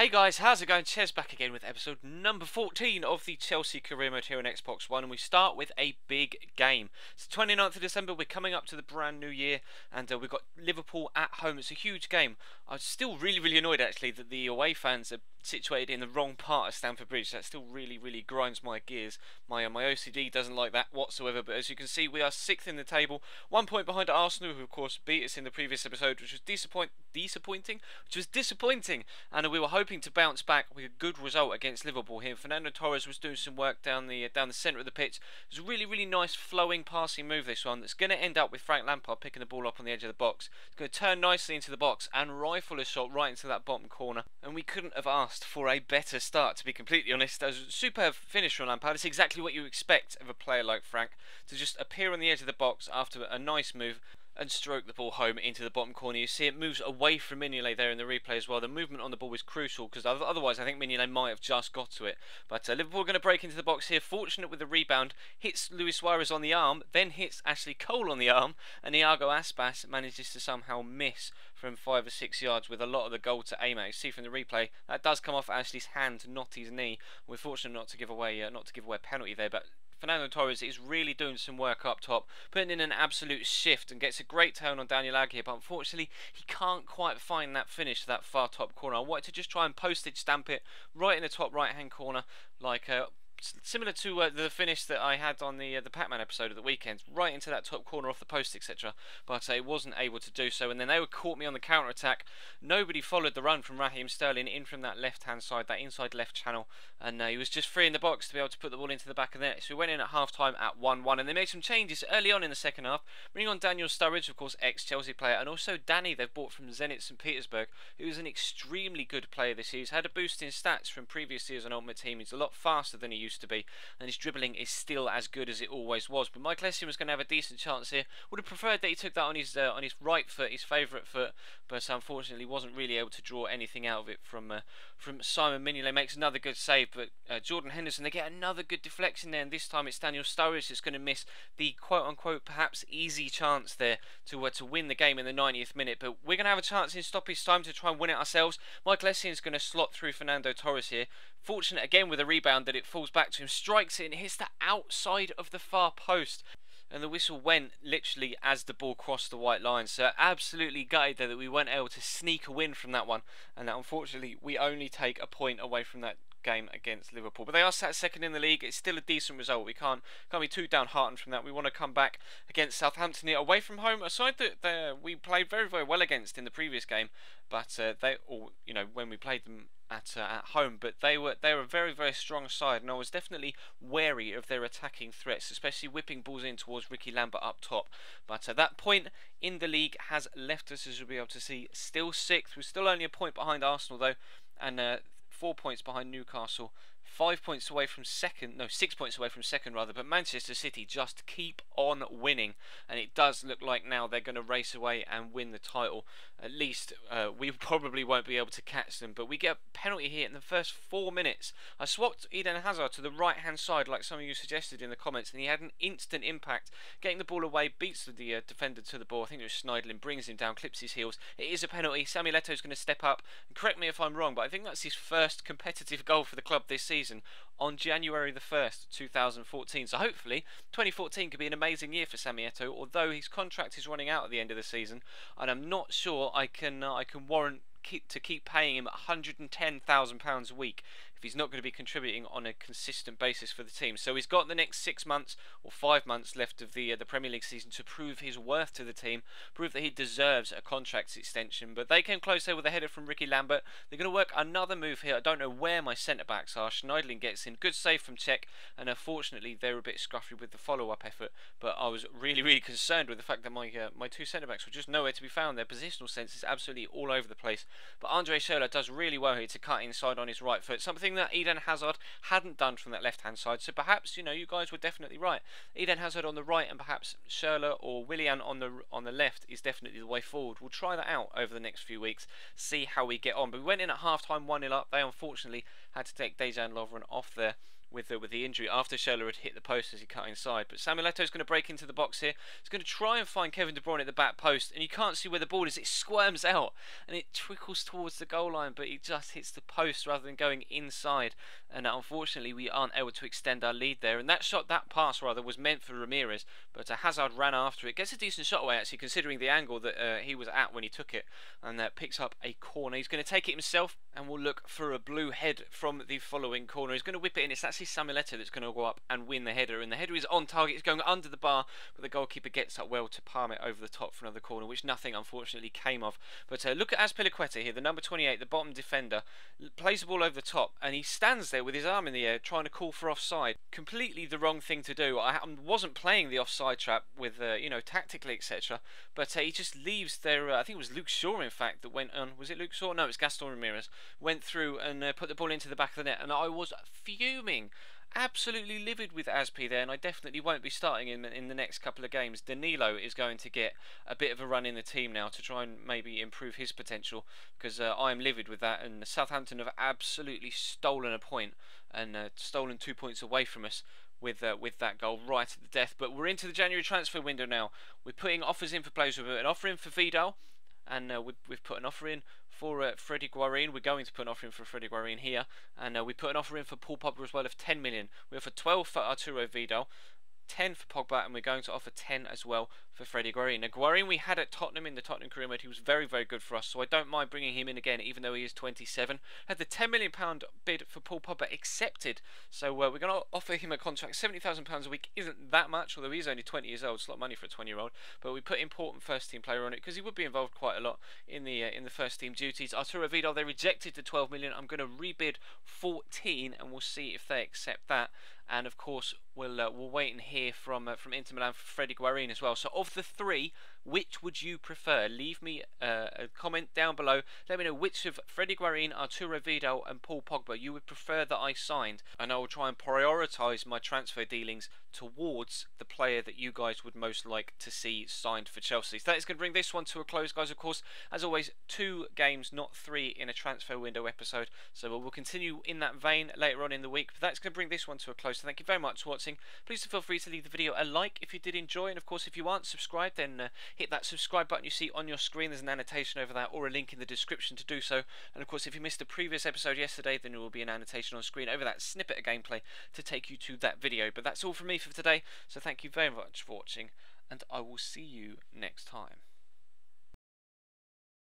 Hey guys, how's it going? Ches back again with episode number 14 of the Chelsea career mode here on Xbox One, and we start with a big game. It's the 29th of December, we're coming up to the brand new year, and we've got Liverpool at home. It's a huge game. I'm still really annoyed actually that the away fans are situated in the wrong part of Stamford Bridge. That still really grinds my gears. My OCD doesn't like that whatsoever, but as you can see, we are 6th in the table, 1 point behind Arsenal, who of course beat us in the previous episode, which was disappointing, and we were hoping to bounce back with a good result against Liverpool here. Fernando Torres was doing some work down the centre of the pitch. It was a really nice flowing passing move, this one, that's going to end up with Frank Lampard picking the ball up on the edge of the box. It's going to turn nicely into the box and rifle a shot right into that bottom corner, and we couldn't have asked for a better start, to be completely honest. That was a superb finish from Lampard. It's exactly what you expect of a player like Frank, to just appear on the edge of the box after a nice move and stroke the ball home into the bottom corner. You see it moves away from Mignolet there in the replay as well. The movement on the ball is crucial, because otherwise I think Mignolet might have just got to it. But Liverpool are going to break into the box here. Fortunate with the rebound. Hits Luis Suarez on the arm, then hits Ashley Cole on the arm, and Iago Aspas manages to somehow miss from 5 or 6 yards with a lot of the goal to aim at. You see from the replay, that does come off Ashley's hand, not his knee. We're fortunate not to give away a penalty there, but Fernando Torres is really doing some work up top, putting in an absolute shift, and gets a great turn on Daniel Agg here, but unfortunately he can't quite find that finish to that far top corner. I wanted to just try and postage stamp it right in the top right hand corner, like similar to the finish that I had on the Packman episode of the weekend, right into that top corner off the post, etc. But I wasn't able to do so, and then they were caught me on the counter attack. Nobody followed the run from Raheem Sterling in from that left hand side, that inside left channel, and he was just free in the box to be able to put the ball into the back of the net. So we went in at half time at 1-1, and they made some changes early on in the second half, bringing on Daniel Sturridge, of course ex-Chelsea player, and also Danny they've bought from Zenit St Petersburg, who is an extremely good player this year. He's had a boost in stats from previous years on Ultimate Team. He's a lot faster than he used to be, and his dribbling is still as good as it always was. But Michael Essien was going to have a decent chance here. Would have preferred that he took that on his right foot, his favourite foot, but unfortunately wasn't really able to draw anything out of it from Simon Mignolet. Makes another good save, but Jordan Henderson, they get another good deflection there, and this time it's Daniel Sturridge that's going to miss the quote-unquote perhaps easy chance there to win the game in the 90th minute. But we're going to have a chance in stoppage time to try and win it ourselves. Michael Essien is going to slot through Fernando Torres here. Fortunate again with a rebound that it falls back to him, strikes it and hits the outside of the far post. And the whistle went literally as the ball crossed the white line. So absolutely gutted there that we weren't able to sneak a win from that one. And that unfortunately we only take a point away from that game against Liverpool. But they are sat second in the league. It's still a decent result. We can't be too downhearted from that. We want to come back against Southampton here away from home, a side that we played very well against in the previous game. But when we played them at home, but they were a very strong side, and I was definitely wary of their attacking threats, especially whipping balls in towards Ricky Lambert up top. But that point in the league has left us, as you'll be able to see, still 6th. We're still only a point behind Arsenal though, and 4 points behind Newcastle, 5 points away from second, no, 6 points away from second rather. But Manchester City just keep on winning, and it does look like now they're going to race away and win the title. At least we probably won't be able to catch them. But we get a penalty here in the first 4 minutes. I swapped Eden Hazard to the right hand side like some of you suggested in the comments, and he had an instant impact, getting the ball away, beats the defender to the ball. I think it was Schneidlin, brings him down, clips his heels. It is a penalty. Samuel Eto's going to step up, and correct me if I'm wrong, but I think that's his first competitive goal for the club this season on January the 1st, 2014. So hopefully 2014 could be an amazing year for Samuel Eto'o, although his contract is running out at the end of the season, and I'm not sure I can warrant to keep paying him £110,000 a week if he's not going to be contributing on a consistent basis for the team. So he's got the next 6 months or 5 months left of the Premier League season to prove his worth to the team, prove that he deserves a contract extension. But they came close there with a header from Ricky Lambert. They're going to work another move here. I don't know where my centre backs are. Schneidlin gets in, good save from Cech, and unfortunately they were a bit scruffy with the follow-up effort. But I was really concerned with the fact that my two centre backs were just nowhere to be found. Their positional sense is absolutely all over the place. But Andre Schürrle does really well here to cut inside on his right foot, something that Eden Hazard hadn't done from that left hand side. So perhaps, you guys were definitely right. Eden Hazard on the right and perhaps Schürrle or Willian on the left is definitely the way forward. We'll try that out over the next few weeks, see how we get on. But we went in at half time 1-0 up. They unfortunately had to take Dejan Lovren off there with the injury after Scheller had hit the post as he cut inside. But Samuel Eto's going to break into the box here. He's going to try and find Kevin De Bruyne at the back post, and you can't see where the ball is. It squirms out and it trickles towards the goal line, but it just hits the post rather than going inside. And unfortunately, we aren't able to extend our lead there. And that pass was meant for Ramirez, but Hazard ran after it. Gets a decent shot away actually, considering the angle that he was at when he took it, and picks up a corner. He's going to take it himself, and we'll look for a blue head from the following corner. He's going to whip it in. It's actually Samuel Eto'o that's going to go up and win the header, and the header is on target. It's going under the bar, but the goalkeeper gets up well to palm it over the top for another corner, which nothing unfortunately came of. But look at Azpilicueta here, the number 28, the bottom defender, plays the ball over the top, and he stands there with his arm in the air trying to call for offside. Completely the wrong thing to do. I wasn't playing the offside trap with tactically, etc., but he just leaves there. I think it was Luke Shaw, in fact, that went on. Was it Luke Shaw? No, it's Gaston Ramirez. Went through and put the ball into the back of the net, and I was fuming. Absolutely livid with Azpi there, and I definitely won't be starting him in the next couple of games. Danilo is going to get a bit of a run in the team now to try and maybe improve his potential, because I am livid with that, and Southampton have absolutely stolen a point and stolen 2 points away from us with that goal right at the death. But we're into the January transfer window now. We're putting offers in for players. We've put an offer in for Vidal, and we've put an offer in for Freddie Guarin. We're going to put an offer in for Freddie Guarin here, and we put an offer in for Paul Pogba as well of 10 million. We offer 12 for Arturo Vidal, 10 for Pogba, and we're going to offer 10 as well for Freddie Guarin. Now, Guarin we had at Tottenham in the Tottenham career mode. He was very, very good for us, so I don't mind bringing him in again, even though he is 27. Had the £10 million bid for Paul Pogba accepted, so we're going to offer him a contract. £70,000 a week isn't that much, although he's only 20 years old. It's a lot of money for a 20-year-old, but we put important first-team player on it because he would be involved quite a lot in the first-team duties. Arturo Vidal, they rejected the 12 million. I'm going to rebid 14, and we'll see if they accept that. And of course, we'll wait and hear from Inter Milan for Freddie Guarin as well. So of the three, which would you prefer? Leave me a comment down below. Let me know which of Freddie Guarin, Arturo Vidal and Paul Pogba you would prefer that I signed, and I will try and prioritise my transfer dealings towards the player that you guys would most like to see signed for Chelsea. So that is going to bring this one to a close, guys. Of course, as always, 2 games, not 3 in a transfer window episode. So we'll continue in that vein later on in the week. But that's going to bring this one to a close. So thank you very much for watching. Please feel free to leave the video a like if you did enjoy, and of course, if you aren't subscribed, then hit that subscribe button you see on your screen. There's an annotation over that, or a link in the description to do so. And of course, if you missed the previous episode yesterday, then there will be an annotation on screen over that snippet of gameplay to take you to that video. But that's all from me for today, so thank you very much for watching, and I will see you next time.